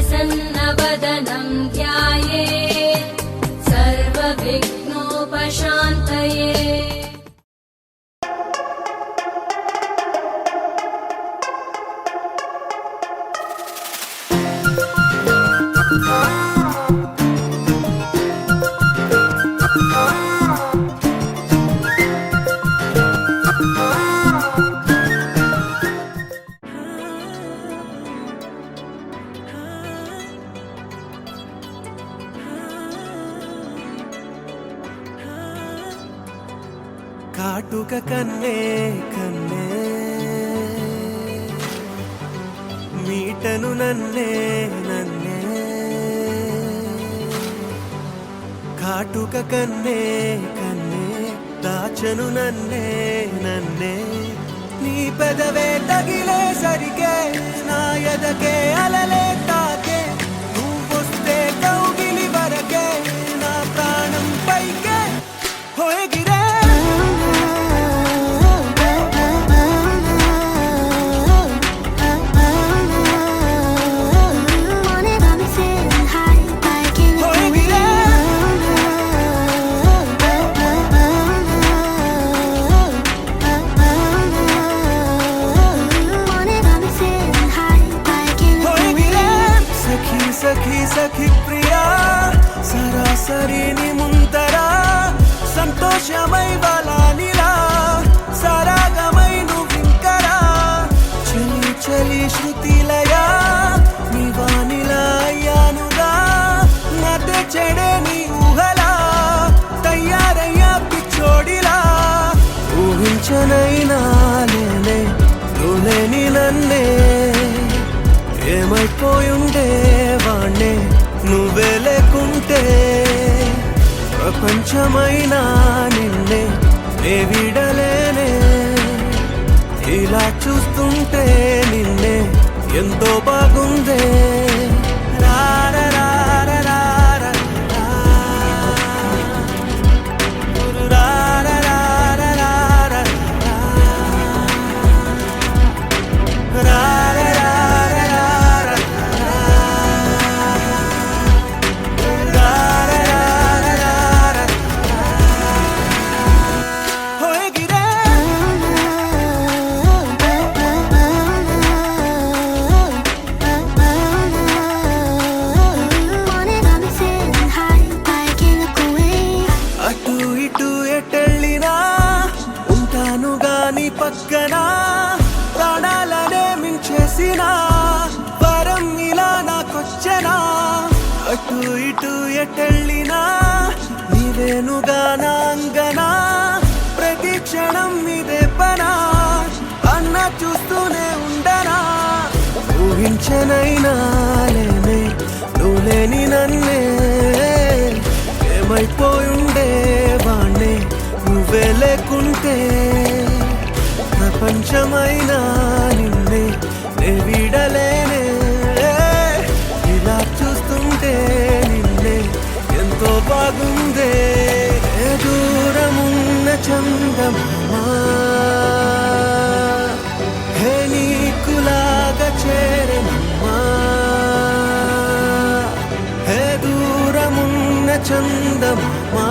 प्रसन्नवदनं ध्यायेत् सर्वविघ्नोपशान्तये। కాటుక కన్నే కన్నే మీటను నన్నే నన్నే కాటుక కన్నే కన్నే దాచను నన్నే నన్నే నీ పెదవే తగిలే సరిగే నా ఎదకే అలలే తాకే నువ్వొస్తే కౌగిలి వరకే నా ప్రాణం పైకే హోయగిరే సఖీ సఖీ ప్రియా సరాసరిని ముందరా సంతోషమై బలానిలా సరాగమై నువ్వింకరా చలి చలి శృతిలయా నీ వానిలా అయ్యానుగా నదే చెడే నీ ఊహలా తయారయ్యా పిచ్చోడిలా ఊహించనైనా లేనే నువ్వులేని నన్నే ఏమైపోయుండే వాణ్ణే నువ్వే లేకుంటే ప్రపంచమైనా నిన్నే నే విడలేనే ఇలా చూస్తుంటే నిన్నే ఎంతో బాగుందే పక్కన ప్రాణాలనే మించేసిన వరం ఇలా నాకొచ్చనా అటు ఇటు ఎటెళ్ళినా నీవేనుగా నా అంగనా ప్రతి క్షణం ఇదే పనా అన్న చూస్తూనే ఉండనా ఊహించనైనా లేనే నువ్వు లేని నన్నే ఏమైపోయుండే వాణ్ణే నువ్వే లేకుంటే ప్రపంచమైనా నిన్నే నే విడలేనే ఇలా చూస్తుంటే నిన్నే ఎంతో బాగుందే దూరమున్న చందమామా హే నీకులాగా చేరనమ్మా హే దూరమున్న చందమామా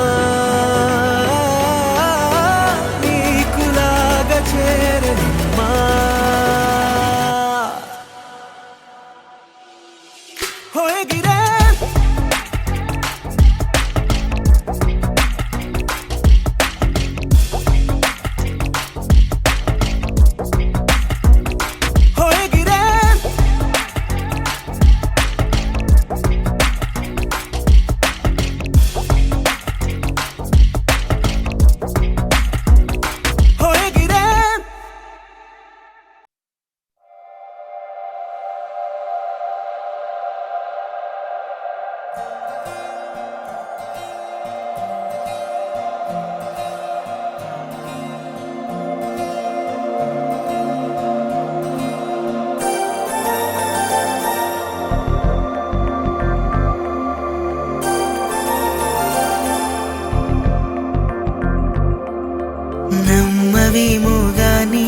నమ్మవేమోగాని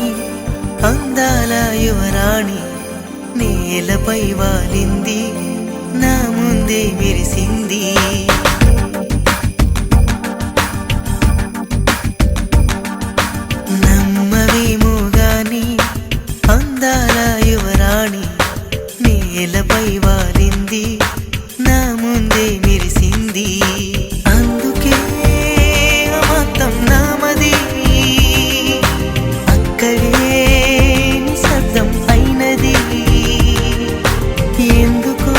అందాల యువరాణి నేలపై వాలింది నేలపై వాలింది, నా ముందే మెరిసింది. అందుకే అమాంతం నామది, అక్కడే నిశ్శబ్దం అయినది. ఎందుకో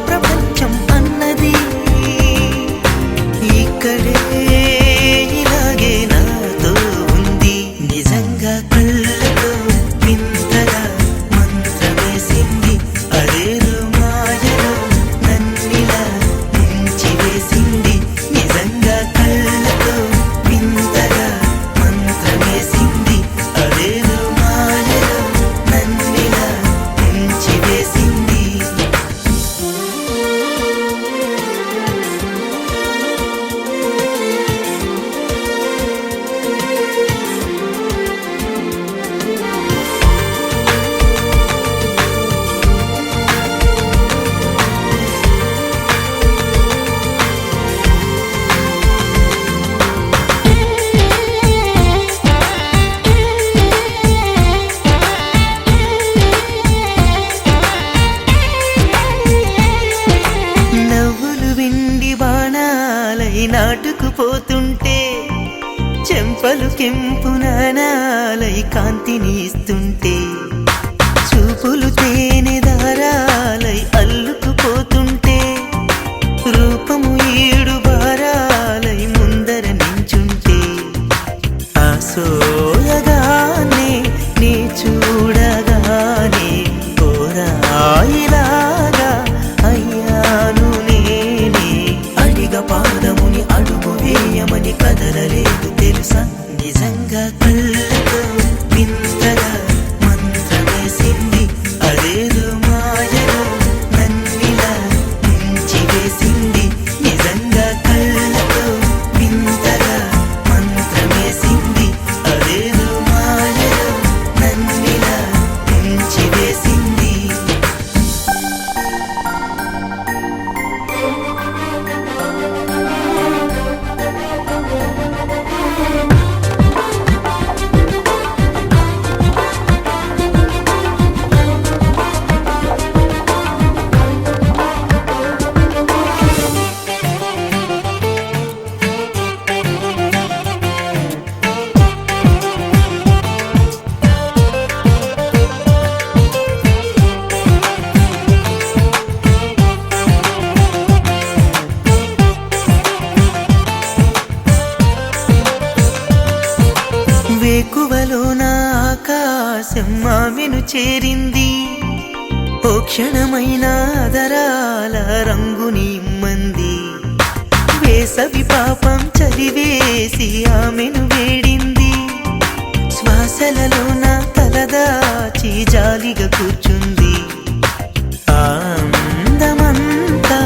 ప్రపంచం అన్నది ఇక్కడే ఇలాగే నాతో ఉంది. నిజంగా కళ్ళతో వింతగా మంత్రమేసింది, అదేదో మాయలో నన్నిలా ముంచివేసింది. నిజంగా కళ్ళతో వింతగా మంత్రమేసింది, అదేదో మాయలో నన్నిలా ముంచివేసింది. నవ్వులు విండి బాణాలై నాటుకుపోతుంటే, చెంపలు కెంపు నాణాలై కాంతిని ఇస్తుంటే, చూపులు తేనె దారాలై అల్లుకుపోతుంటే, రూపము ఏడు బారాలై ముందర నించుంటే, ఆ సోయగానే నీ చూడగానే ఓరాయిలాగా అయ్యాను నేనే. అడిగ పాదముని అడుగు వేయమని కదలలేదు తెలుసా. నిజంగా కళ్ళతో వింతగా మంత్రమేసింది, అదేదో మాయలో నన్నిలా ముంచివేసింది. నిజంగా కళ్ళతో వింతగా మంత్రమేసింది, అదేదో మాయలో నన్నిలా ముంచివేసింది. వేకువలో నా ఆకాశం ఆమెను చేరింది, ఓ క్షణమైన ఆదరాల రంగుని ఇమ్మంది. వేసవి పాపం చలివేసి ఆమెను వేడింది, శ్వాసలలో నా తలదాచి జాలిగా కూర్చుంది. ఆ అందమంతా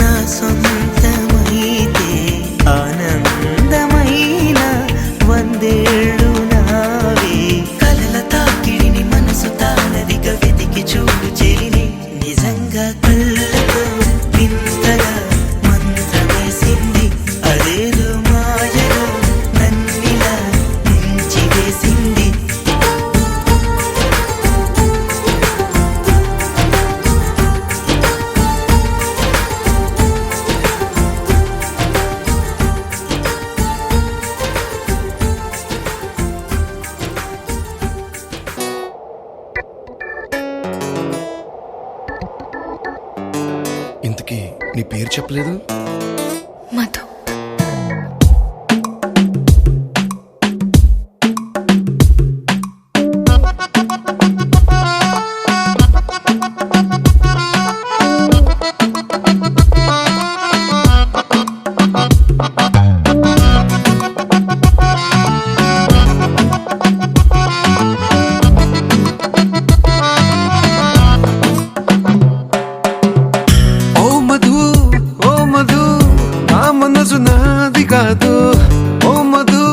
నా సొంతమైతే ఆనందమైన వందేళ్ళు నావే. కలల తాకిడిని మనసు తానదిగా వెతికి చూడు చెలిని. నిజంగా కళ్ళతో వింతగా మంత్రమేసింది, అదేదో మాయలో నన్నిలా ముంచివేసింది. ఇంతకీ నీ పేరు చెప్పలేదు? మధు. మనసు నాది కాదు, ఓ మధు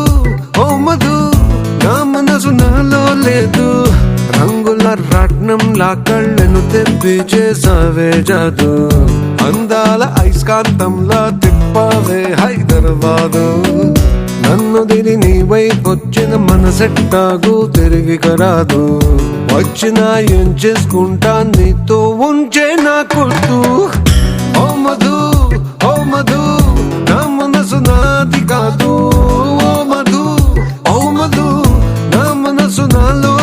ఓ మధు, నా మనసు నాలో లేదు. రంగుల రాట్నంలా కళ్ళను తెప్పి చేసావే జాదు, అందాల ఐస్కాంతంలా తిప్పావే హైదరాబాదు. నన్ను దిలి నీ వైపొచ్చిన మనసెట్టాగు తిరిగి కరాదు. వచ్చినా ఏం చేసుకుంటా నీతో ఉంచే నా కొట్టు. ఓ మధు ఓ మధు నా మనసు నాది కాదు. ఓ మధు ఓ మధు నా మనసు నాలో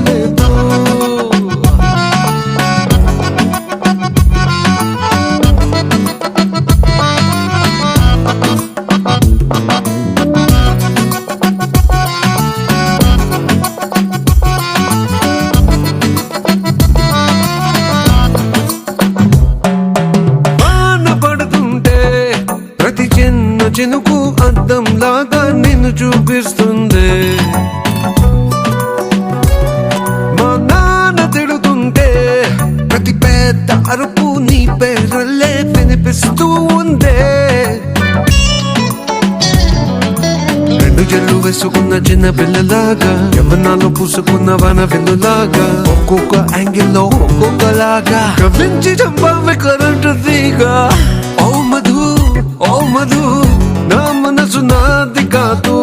లేదు. చినుకు అద్దంలాగా నిన్ను చూపిస్తుంది. మా నాన్న తిడుతుంటే ప్రతి పెద్ద అరుపు నీ పేరులే వినిపిస్తూ ఉందే. రెండు చెల్లు వేసుకున్న చిన్న పిల్లలాగా యవ్వనాలు పూసుకున్న వన వెల్లులాగా ఒక్కొక్క యాంగిల్లో ఒక్కొక్కలాగా కవించి చంపావి కరెంటు తీగా. ఓ మధు ఓ మధు నా మనసు నాది కాదు.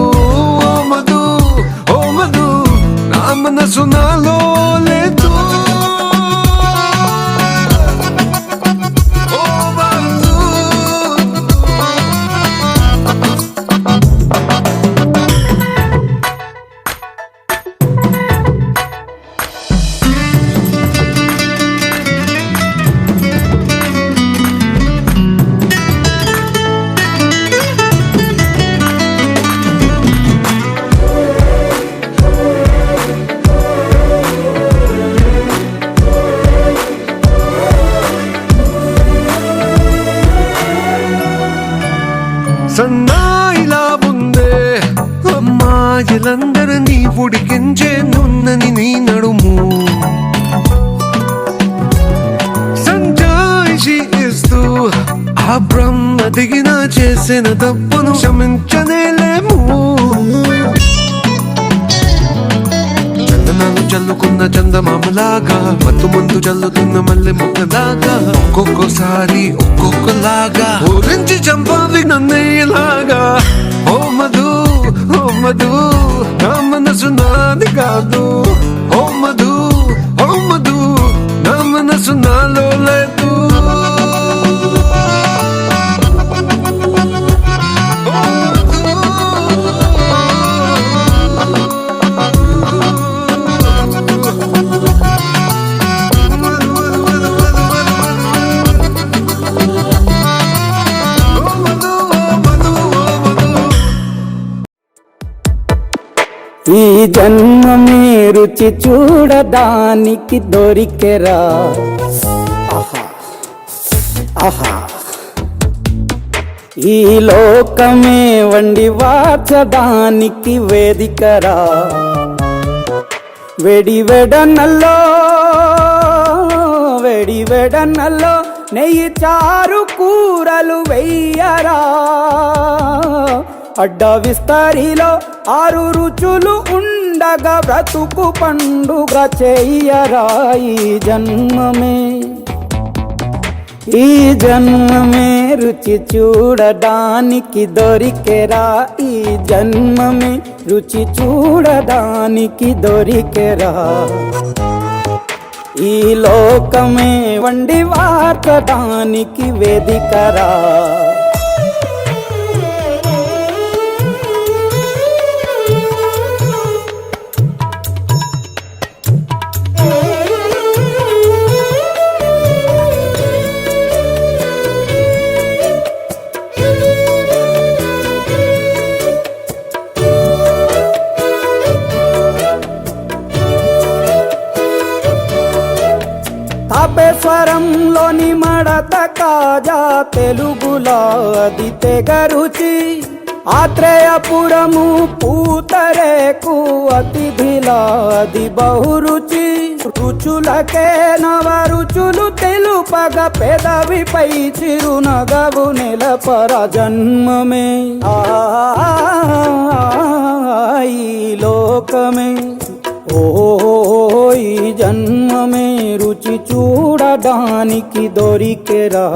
ఓ మధు ఓ మధు నా మనసు నాలో లేదు. ఓ మధు సన్నాయిలా ఉందే అమ్మాయిలందరినీ ఉడికించే నున్నని నీ నడుము. సంజాయిషి ఇస్తూ ఆ బ్రహ్మ దిగిన చేసిన తప్పును క్షమించనేలేము. చందనాలు చల్లుకున్న చందమామలాగా మత్తు మందు చల్లుతున్న మల్లె మొక్కలాగా ఒక్కొక్కసారి ఒక్కొక్కలాగా ఊరించి చంపావి నన్నయ్యలాగా. ఓ మధు ఓ మధు నా మనసు నాది కాదు. ఓ మధు ఓ మధు నా మనసు నాలో లేదు. ఈ జన్మమే రుచి చూడడానికి దొరికెరా. ఆహా ఆహా ఈ లోకమే వండి వాచడానికి వేదికరా. వెడి వెడనల్లో నెయ్యి చారు కూరలు వెయ్యరా. అడ్డ విస్తరిలో 6 రుచులు ఉండగా బ్రతుకు పండుగ చెయ్యరా. ఈ జన్మమే రుచి చూడడానికి దొరికెరా. ఈ జన్మమే రుచి చూడడానికి దొరికెరా. ఈ లోకమే వండి వార్చడానికి వేదికరా. తాపేశ్వరంలోని మడత కాజా తెలుగులో అది తెగ రుచి. ఆత్రేయపురము పూతరేకు అతిథిలా అది బహురుచి. రుచులకే నవ రుచులు తెలుపగ పెదవిపై చిరునగవు నెలపర. జన్మమే ఈ లోకమే ఓ ఈ జన్మమే రుచి చూడడానికి దొరికెరా.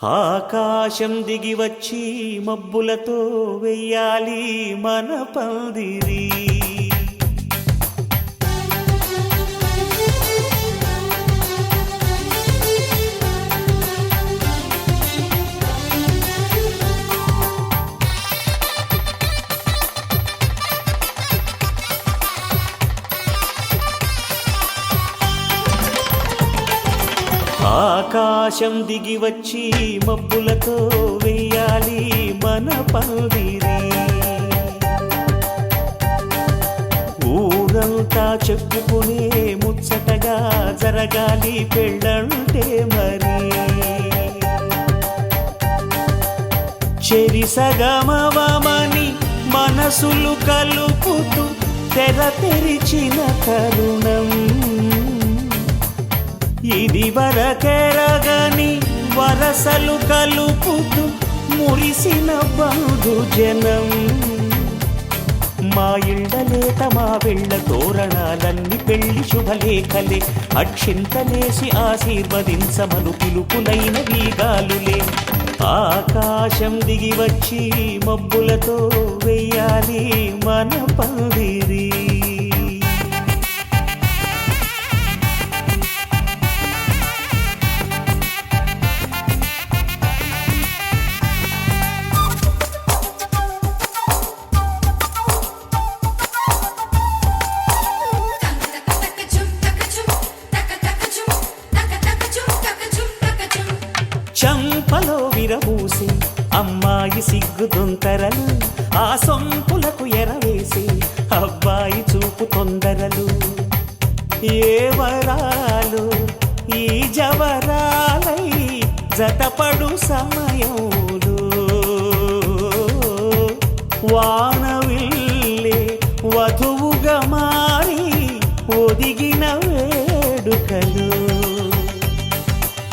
ఆకాశం దిగి వచ్చి మబ్బులతో వెయ్యాలి మన పందిరి. ఆకాశం దిగి వచ్చి మబ్బులతో వెయ్యాలి మన పందిరి. ఊరంతా చెప్పుకునే ముచ్చటగా జరగాలి పెళ్ళంటే మరి. చెరిసగమవమని మనసులు కలుపుతూ తెర తెరిచిన తరుణం. ఇది వరకెరగని వరసలు కలుపుతూ మురిసిన బంధుజనం. మా ఇళ్ళలేత మా వెళ్ళ తోరణాలన్నీ పెళ్లి శుభలేఖలే. అక్షింతలేసి ఆశీర్వదించమను పిలుపులైన వీగాలులే. ఆకాశం దిగి వచ్చి మబ్బులతో వెయ్యాలి మన పందిరి. చంపలో విరబూసి అమ్మాయి సిగ్గుదొంతరలు. ఆ సొంపులకు ఎరవేసి అబ్బాయి చూపు తొందరలు. ఏ వరాలు ఈ జవరాలై జతపడు సమయంలో. వానవిల్లే వధువుగా మారి ఒదిగిన వేడుకలు.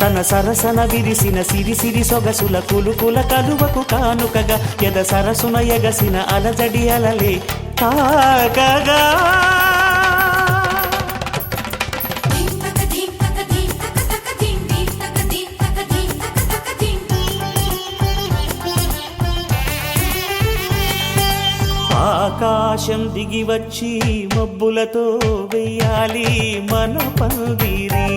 తన సరసన విరిసిన సిరిసిరి సొగసుల కులుకుల కలువకు కానుకగా ఎద సరసున ఎగసిన అలజడి అలలే తాకగా. ఆకాశం దిగి వచ్చి మబ్బులతో వెయ్యాలి మన పందిరి.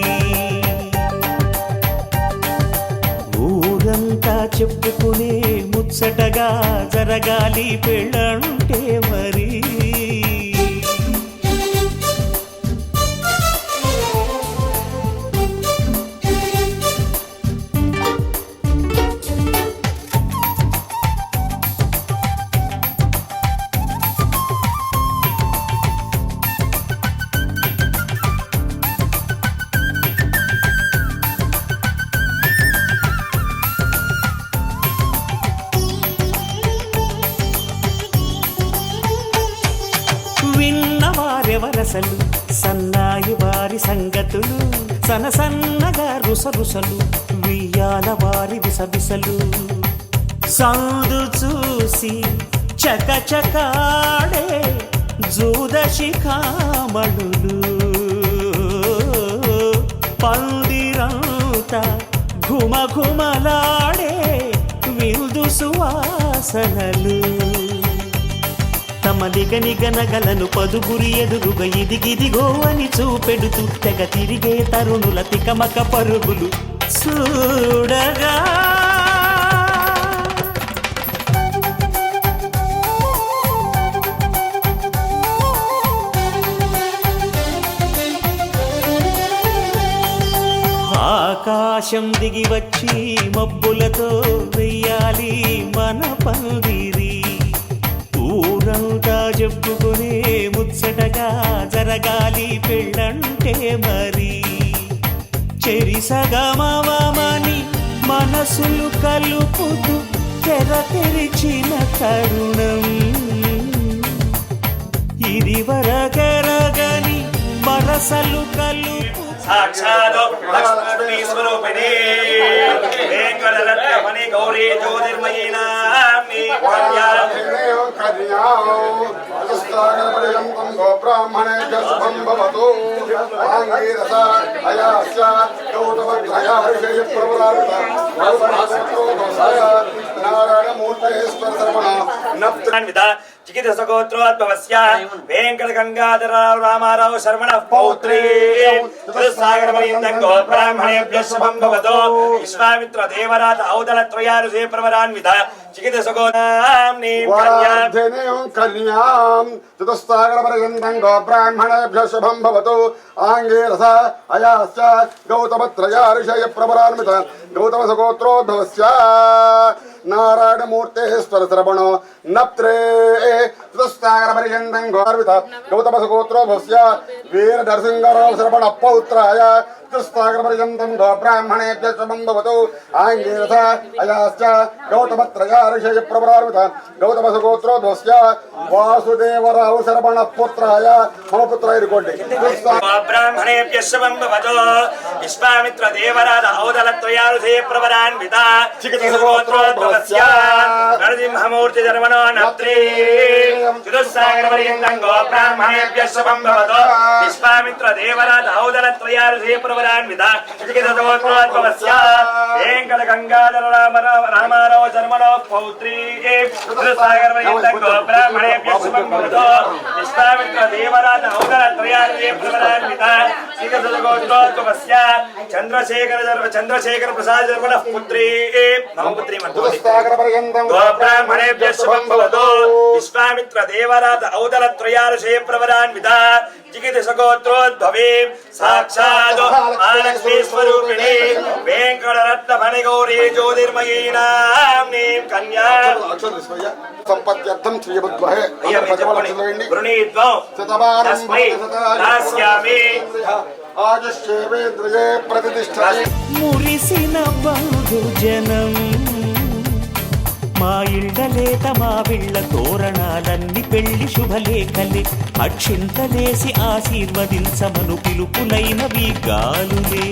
ఊరంతా చెప్పుకునే ముచ్చటగా జరగాలి పెళ్ళంటే మరి. విన్నవారెవరసలు సన్నాయి వారి సంగతులు. సనసన్నగా రుసరుసలు వియ్యాల వారి విసవిసలు. సందు చూసి చకచకాడే జూదశిఖామణులు. పందిరంతా ఘుమఘుమలాడే విందు సువాసనలు. తమ నిగనిగనగలను పదుగురి ఎదురుగా ఇదిగిదిగో అని చూపెడుతూ తెగ తిరిగే తరుణుల తికమక పరుగులు చూడగా. ఆకాశం దిగి వచ్చి మబ్బులతో వెయ్యాలి మన పందిరి. ఊరంతా చెప్పుకునే ముచ్చటగా జరగాలి పెళ్ళంటే మరి. చెరిసగమవమని మనసులు కలుపుతూ తెర తెరిచిన తరుణం. ఇది వరకెరగని వరసలు కలుపు. సాక్షాత్ లక్ష్మీ స్వరూపిణి వెంకటరత్నమణి గౌరీ జ్యోతిర్మయీ నామ్ని కన్యా బ్రాహ్మణేభ్య శుభం భవతు ఆంగీరస అయాస్య గౌతమధ్రయా విషయ ప్రవరార్త నారాయణమూర్తేశ్వర శర్మణ నప్త్రాన్విత చికిత్సగోత్రోద్భవస్య వెంకట గంగాధర రామారావు శర్మణ పౌత్రీ చతుస్సాగరపర్యంతం గో బ్రాహ్మణేభ్యః శుభం భవతు విశ్వామిత్ర దేవరాత ఔదల త్రయారుషే ప్రవరాన్విత చికిత్సగోనామ్ని కన్యా కన్యాం చతుస్సాగరపర్యంతం గో బ్రాహ్మణేభ్య శుభం భవతు ఆంగీరస అయాస్య గౌతమత్రయా ఋషయ ప్రవరాన్విత గౌతమసగోత్రోద్భవస్య నారాయణమూర్తేశ్వర శ్రవణో నప్త్రే చతుస్సాగరపర్యంతం గోర్విత గౌతమసగోత్రోద్భవస్య వీర నరసింహరావు శ్రవణ పౌత్రాయ చతుస్సాగరపర్యంతం గో బ్రాహ్మణేభ్య శుభం భవతు ఆంగీరస అయాశ్చ గౌతమత్రయా ఋషయ ప్రవరాన్విత గౌతమసగోత్రోద్భవస్య వాసుదేవరావు శ్రవణ పుత్రాయ మమ పుత్ర ఇరుకోండి బ్రాహ్మణేభ్యః శుభం భవతు విశ్వామిత్ర దేవరాత ఔదల త్రయారుషే ప్రవరాన్విత చికిత్సగోత్రోద్భవస్య నరసింహమూర్తి ధర్మణో నప్త్రీ చతుస్సాగరపర్యంతం గో బ్రాహ్మణేభ్యః శుభం భవతు విశ్వామిత్ర దేవరాత ఔదల త్రయారుషే ప్రవరాన్విత చికిత్సగోత్రోద్భవస్య వెంకట గంగాధర రామారావు శర్మణో పౌత్రీ చతుస్సాగరపర్యంతం గో బ్రాహ్మణేభ్యః శుభం భవతు విశ్వామిత్ర దేవరాత ఔదల త్రయారుషే ప్రవరాన్విత చికిత్సగోత్రోద్భవస్య చంద్రశేఖర ప్రసాద్ శర్మణ పుత్రీ మమ పుత్రీ బ్రాహ్మణేభ్యః శుభం భవతు విశ్వామిత్ర దేవరాత ఔదల త్రయారుషే ప్రవరాన్విత చికిత్సగోత్రోద్భవే సాక్షాత్ మహాలక్ష్మీ స్వరూపిణి వెంకటరత్నమణి గౌరీ జ్యోతిర్మయీ నామ్ని కన్యా సంపత్త్యర్థం శ్రీయబుద్వహే గృణీత్వం తస్మై దాస్యామి ఆజశ్చేవేంద్రియే ప్రతిష్ఠతే మురిసిన బంధుజనం మా ఇళ్ళలేత మా విళ్ళ తోరణాలన్ని పెళ్లి శుభలేఖలే అక్షింతలేసి ఆశీర్వదించమను పిలుపులైనవి గాలులే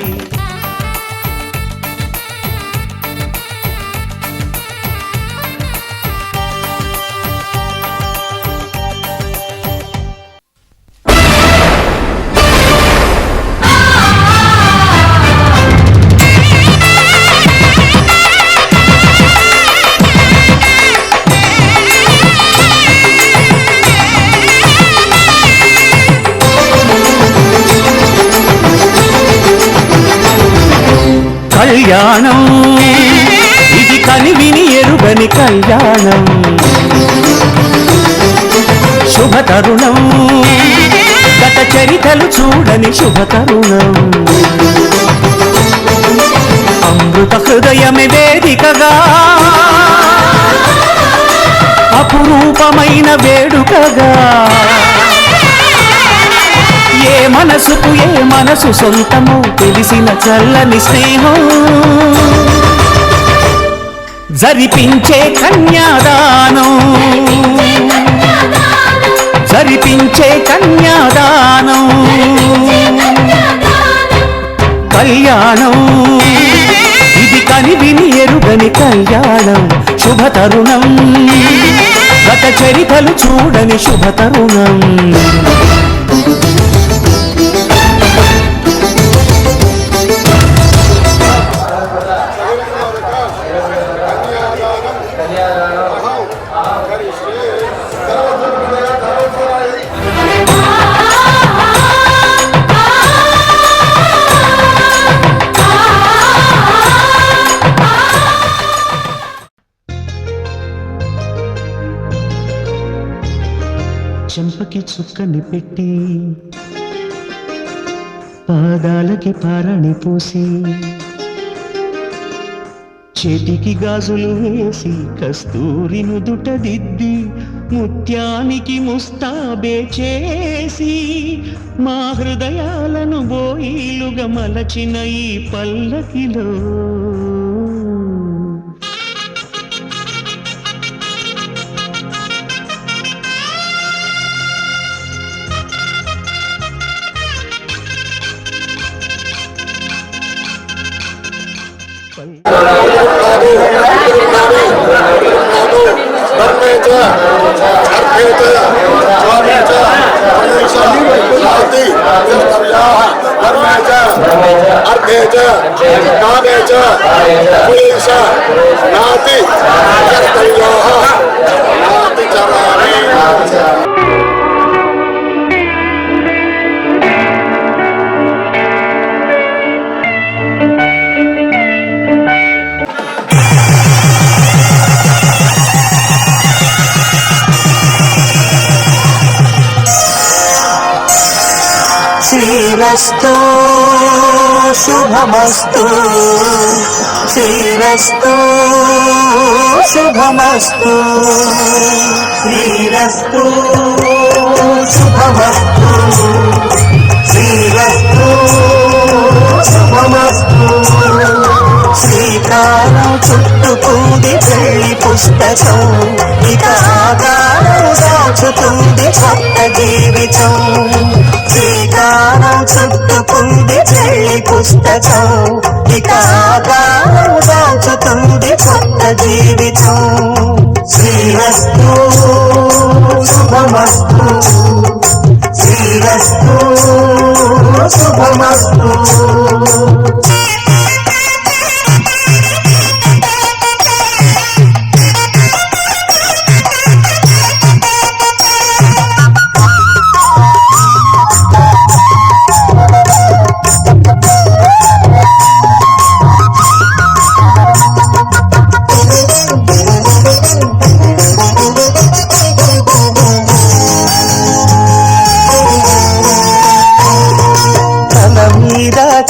కళ్యాణం ఇది కనివిని ఎరుగని కళ్యాణం శుభతరుణం గత చరితలు చూడని శుభతరుణం అమృత హృదయమే వేదికగా అపురూపమైన వేడుకగా ఏ మనసుకు ఏ మనసు సొంతము తెలిసిన చల్లని స్నేహం జరిపించే కన్యాదానం జరిపించే కన్యాదానం కళ్యాణం ఇది కనివిని ఎరుగని కళ్యాణం శుభతరుణం గత చరితలు చూడని శుభతరుణం చెంపకి చుక్కని పెట్టి పాదాలకి పారాణి పూసి చేతికి గాజులు వేసి కస్తూరి నుదుట దిద్ది ముత్యానికి ముస్తాబే చేసి మా హృదయాలను బోయిలుగా మలచిన ఈ పల్లకిలో ధర్మే చ అర్థే చ స్వామే చ పరమేశ శాంతి కర్తవ్యాః ధర్మే చ అర్థే చ కామే చ పులీశ నాతి కర్తవ్యాః నాతి చరామి. శ్రీరస్తు శుభమస్తు శ్రీరస్తు శుభమస్తు శ్రీరస్తు శుభమస్తు శ్రీరస్తు శుభమస్తు. శ్రీకారం చుట్టుకుంది పెళ్లి పుస్తకం ఇక ఆకారం దాచుతుంది కొత్త జీవితం. శ్రీకారం చుట్టుకుంది పెళ్లి పుస్తకం ఇక ఆకారం దాచుతుంది కొత్త జీవితం. శ్రీరస్తు శుభమస్తు శ్రీరస్తు శుభమస్తు.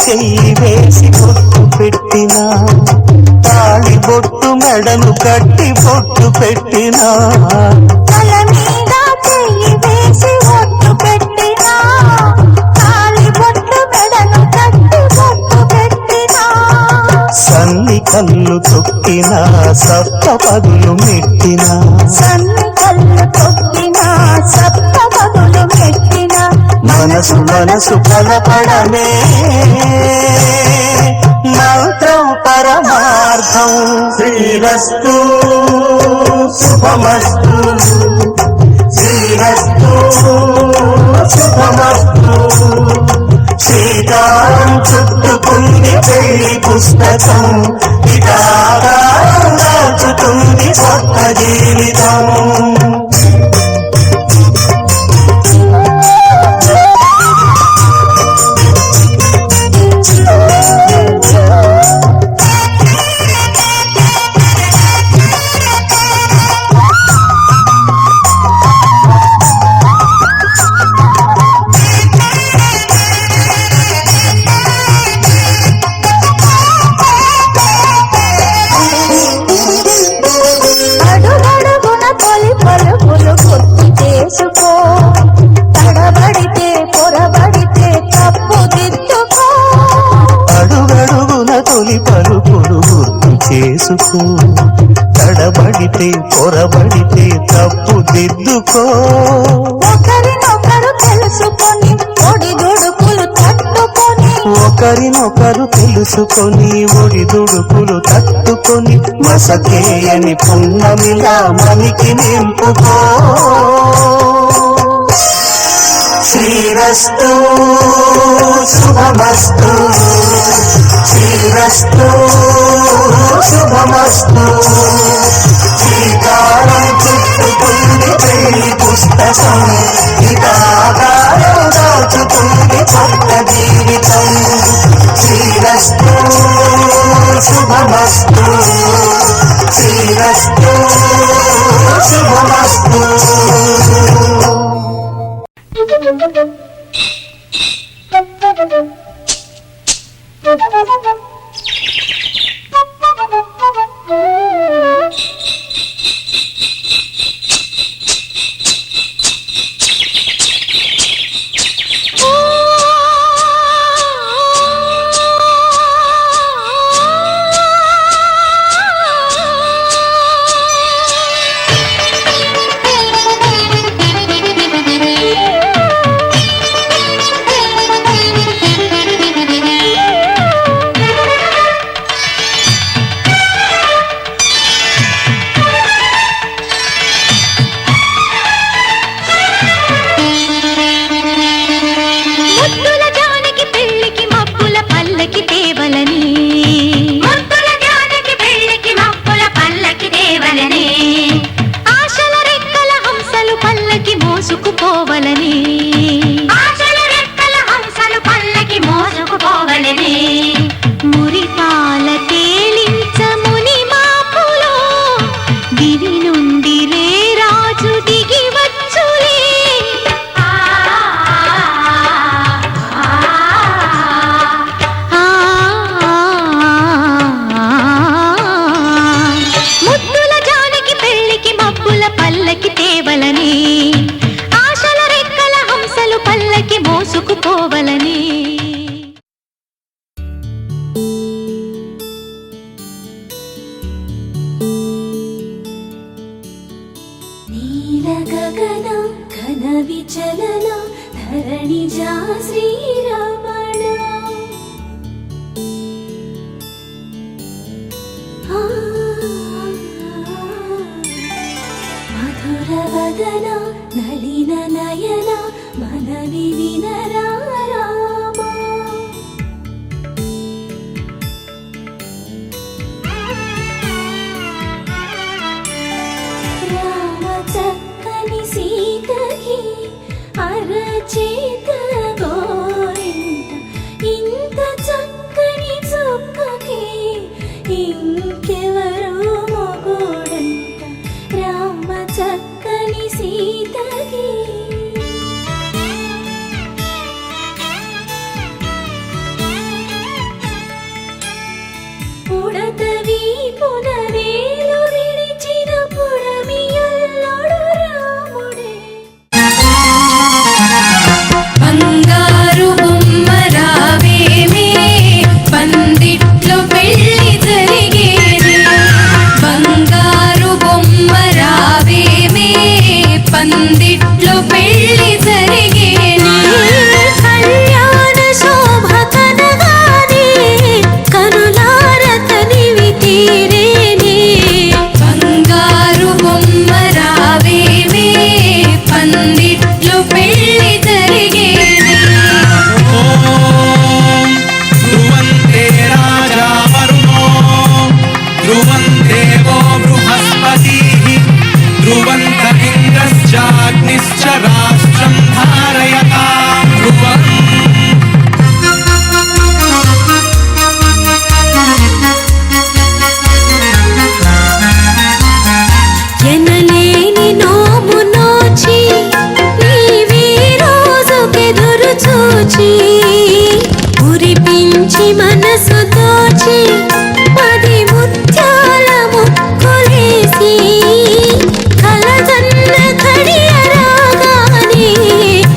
చెయ్యి వేసి బొట్టు పెట్టినా తాళి బొట్టు మెడను కట్టి బొట్టు పెట్టినా తల మీద చెయ్యి వేసి బొట్టు పెట్టినా తాళి బొట్టు మెడను కట్టి బొట్టు పెట్టినా సన్ని కళ్ళు తొక్కినా సప్త పదులు మెట్టినా సన్ని కళ్ళు తొక్కినా సప్త పదులు మెట్టినా మనసు మనసు కలపడమే మంత్రం పరమార్థం. శ్రీరస్తు శుభమస్తు శ్రీరస్తు శుభమస్తు. శ్రీకారం చుట్టుకుంది పెళ్లి పుస్తకం ఇక ఆకారం దాచుతుంది కొత్త జీవితం. అడుగడుగున తొలి పలుకులు గుర్తు చేసుకో తడబడితే పొరబడితే తప్పు దిద్దుకో అడుగడుగున తొలి పలుకులు గుర్తు చేసుకో తడబడితే పొరబడితే తప్పు దిద్దుకో. ఒకరినొకరు తెలుసుకొని ఒడిదుడుకులు తట్టుకొని ఒకరినొకరు తెలుసుకొని ఒడిదుడుకులు తట్టుకొని మసకేయని పున్నమిలా మనికి నింపుకో. శ్రీరస్తు శుభమస్తు శ్రీరస్తు శుభమస్తు. శ్రీకారం చుట్టుకుంది పెళ్లి పుస్తకం ఇక ఆకారం దాచుతుంది కొత్త జీవితం. శ్రీరస్తు శుభమస్తు శ్రీరస్తు శుభమస్తు. మోసుకుపోవలని ఆశల రెక్కల హంసలు పల్లకి మోసుకుపోవలని మురిపాల తేలించ ముని మాపులో దివి నుండి రే రాజు దిగి వచ్చులే ముద్దుల జానకి పెళ్ళికి మబ్బుల పల్లకి తేవలని ఆశల రెక్కల హంసలు పల్లకి మోసుకుపోవలని నీల గగన ఘన విచలన ధరణి జా శ్రీరమణ మధుర వదన నలిన నయన మనవి వినరా రామ రామ చక్కని సీతకి అరచేత గోరింట ఇంత చక్కని చుక్కకి ఇంకెవరు మొగుడంట రామ చక్కని సీతకి పుడతవి పునవేలు విడిచిన పుడమియల్లోడు రాముడే బంగారు బొమ్మ రావేమే పందిట్లో పెళ్లి జరిగేది బంగారు బొమ్మ రావేమే పందిట్లో పెళ్లి జరిగేది కళ్యాణ శోభ కనగానే కనులార తనివి తీరేనే బంగారు బొమ్మ రావేమే పందిట్లో పెళ్లి జరిగేది ధ్రువంతే రాజా వరుణో ధ్రువం దేవో బృహస్పతిః ధ్రువంత ఇంద్రశ్చాగ్నిశ్చ రాష్ట్రం ధారయతాం ధ్రువం ఎనలేని నోము నోచి నీవే రోజుకెదురు చూచి కురిపించి మనసు దోచి పది ముత్యాల ముక్కులేసి కలగన్న కడియ రాగానే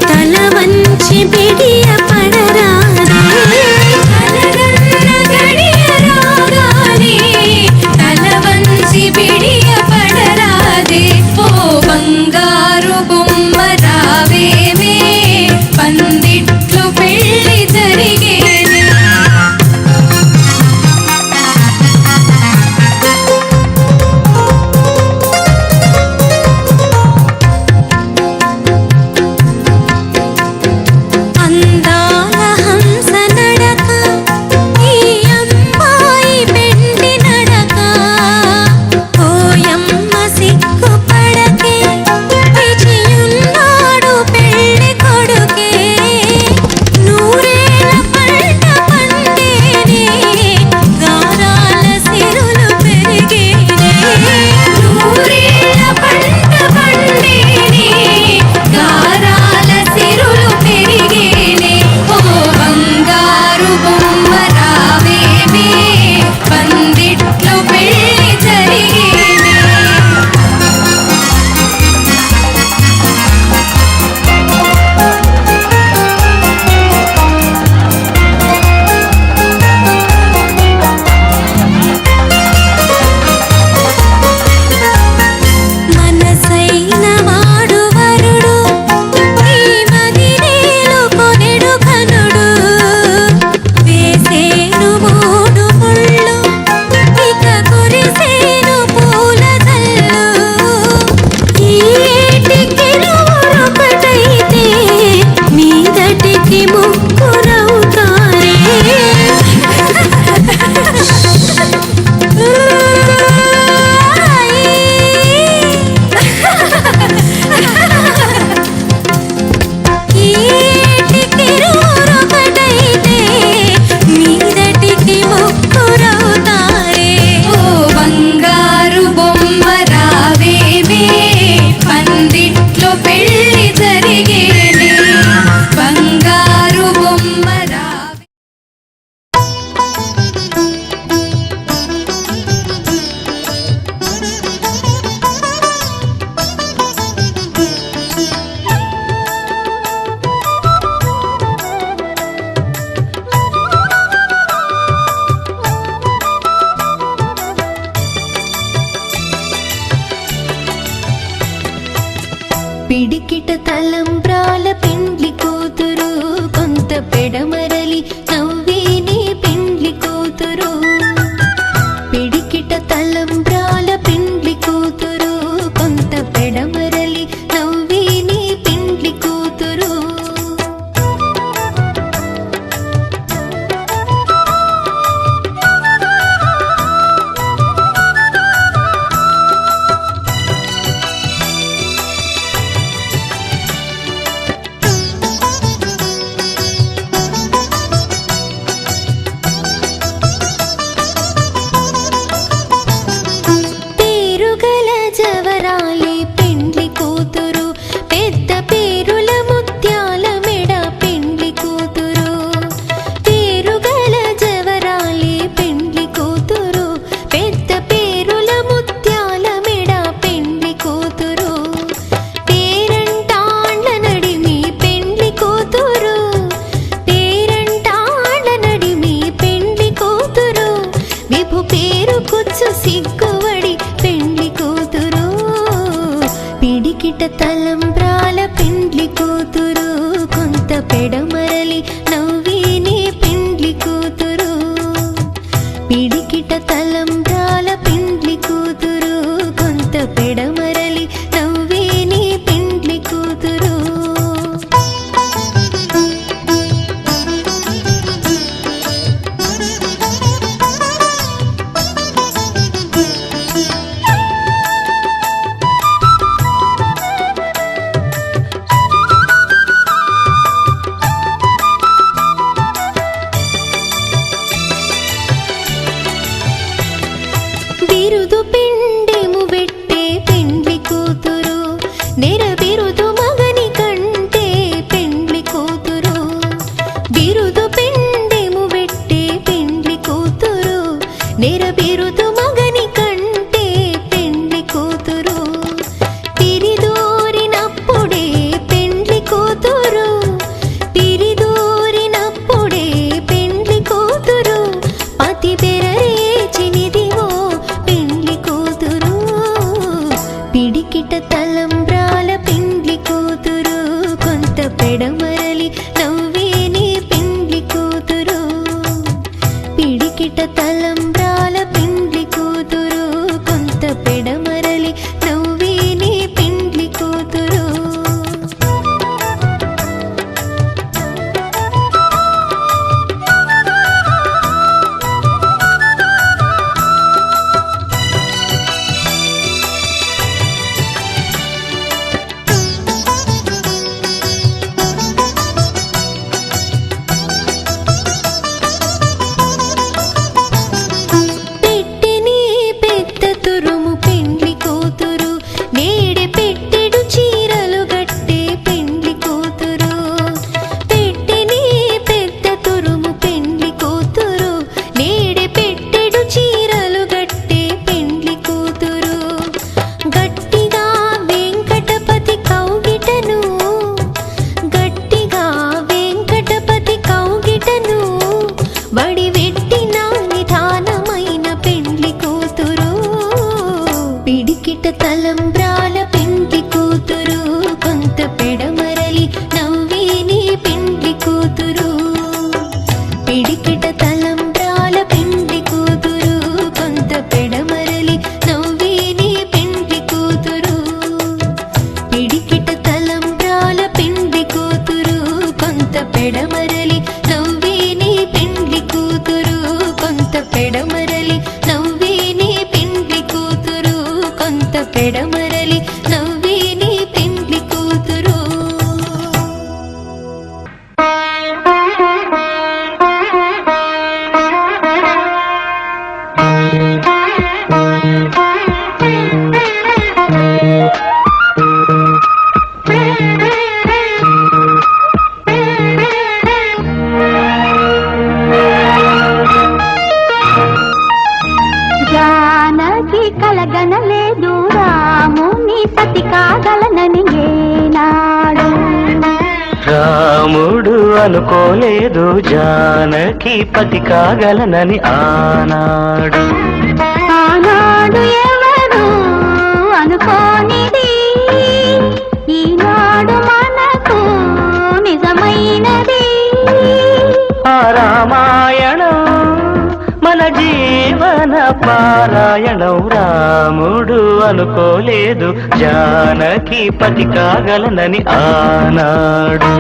తల వంచి బిడియ పడరాదే కలగన్న కడియ రాగానే తల వంచి బిడియ పడరాదే ఓ బంగారు బొమ్మ రావేమే పందిట్లో పెళ్లి రాముడు అనుకోలేదు జానకి పతి కాగలనని ఆనాడు. ఆనాడు ఎవరు అనుకోనిది ఈనాడు మనకు నిజమైనది. ఆ రామాయణం మన జీవన పారాయణం. రాముడు అనుకోలేదు జానకి పతి కాగలనని ఆనాడు.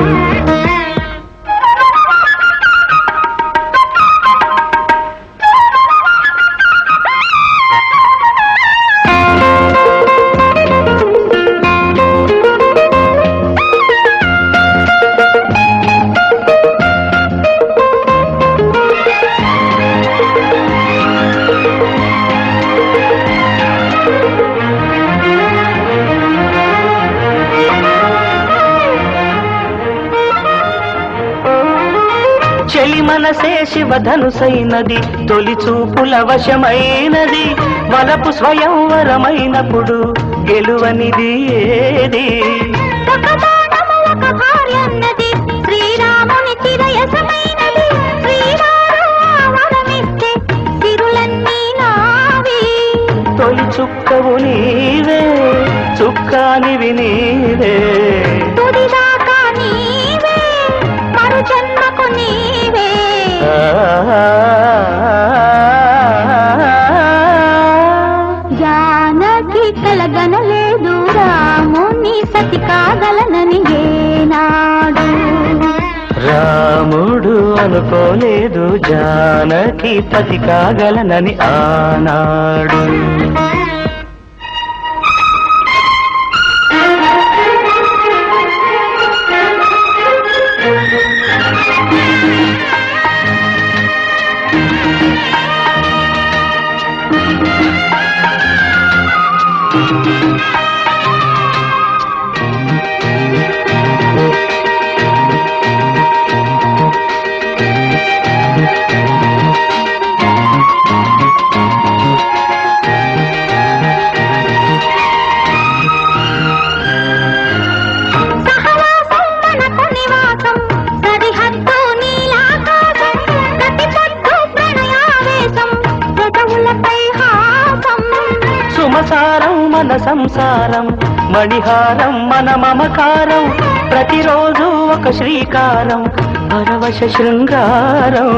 చెలి మనసే శివధనుసైనది తొలి చూపుల వశమైనది. వలపు స్వయంవరమైనప్పుడు గెలువనిది ఏది? ఒక బాణము ఒక భార్యన్నది శ్రీరాముని చిరయసమైనది. శ్రీవారు వరమిస్తే సిరులన్నీ నావి. తొలి చుక్కవు నీవే చుక్కానివి నీవే. తుదిదాకా నీవే మరు జన్మకు నీవే. జానకి కలగనలేదు రాముని సతి కాగలనని ఏనాడు. రాముడు అనుకోలేదు జానకి పతి కాగలనని ఆనాడు. సహవాసం మనకు నివాసం సరిహద్దు నీలాకాశం. ప్రతి పొద్దు ప్రణయావేశం పెదవులపై హాసం. సుమసారం మన సంసారం మణిహారం మన మమకారం. ప్రతిరోజు ఒక శ్రీకారం పరవశ శృంగారం.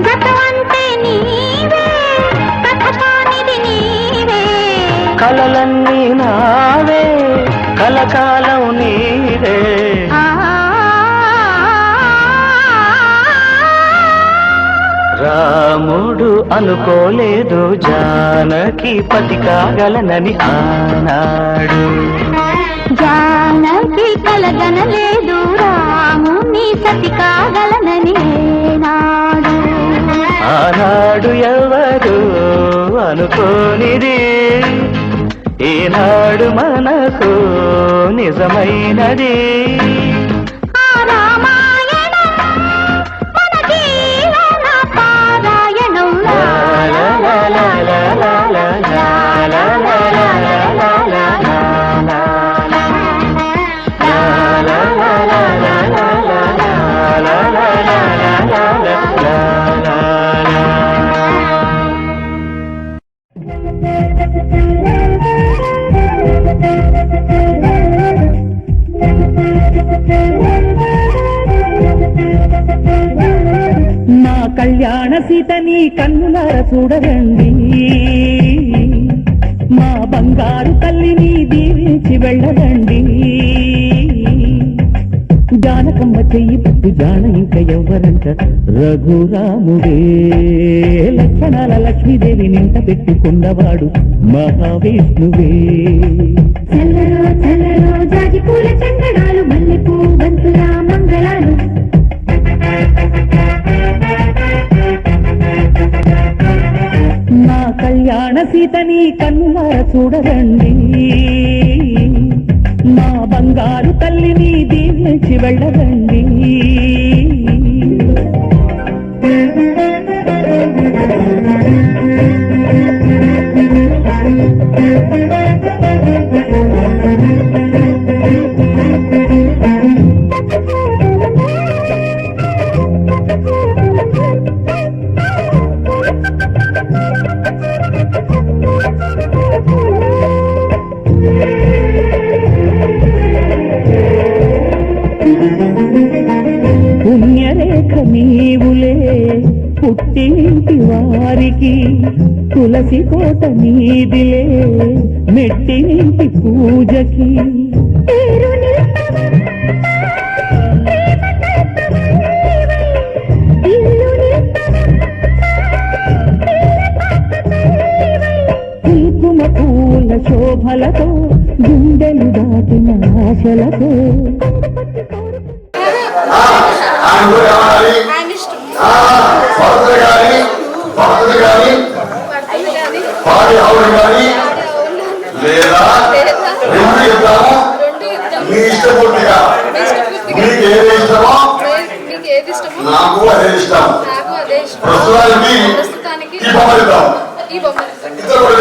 గతమంటే నీవే కథ కానిది నీవే. కలలన్నీ నావే కలకాలం నీవే. రాముడు అనుకోలేదు జానకి పతి కాగలనని ఆనాడు. జానకి కలగనలేదు రాముని సతి కాగలనని ఏనాడు. ఆనాడు ఎవరు అనుకోనిది ఈనాడు మనకు నిజమైనది. ఆ రామాయణం మన జీవన పారాయణం. లా లా లా లా లా లా లా లా లా లా లా లా లా లా లా. నా కళ్యాణ సీతని కన్నులార చూడరండి. మా బంగారు తల్లిని దీవించి వెళ్ళరండి. జానకమ్మ చెయ్యి పట్టు జాన ఇంక ఎవ్వరంట రఘురాముడే. లక్షణాల లక్ష్మీదేవి నింట పెట్టుకున్నవాడు మహావిష్ణువే. చల్లరో చల్లరో జాజి పూల చందనాలు మల్లెపూ బంతుల మంగళాలు. నా కళ్యాణ సీతని కన్నులార చూడరండి. మా బంగారు తల్లిని దీవించి వెళ్ళరండి. పుణ్యరేఖ నీవులే పుట్టింటి వారికి తులసి కోట నీదిలే మెట్టినింటి పూజకి పేరు నిలపవా, ఇల్లు నిలపవా, కుంకుమ పూల శోభలతో గుండెలు దాటిన ఆశలతో పాడి ఆవులు కానీ లేదా రెండు ఇద్దాము మీ ఇష్టపూర్తిగా మీకు ఏది ఇష్టమో నాకు అదే ఇష్టం. ప్రస్తుతానికి ఈ బొమ్మలు ఇద్దాం. ఇద్దరు కూడా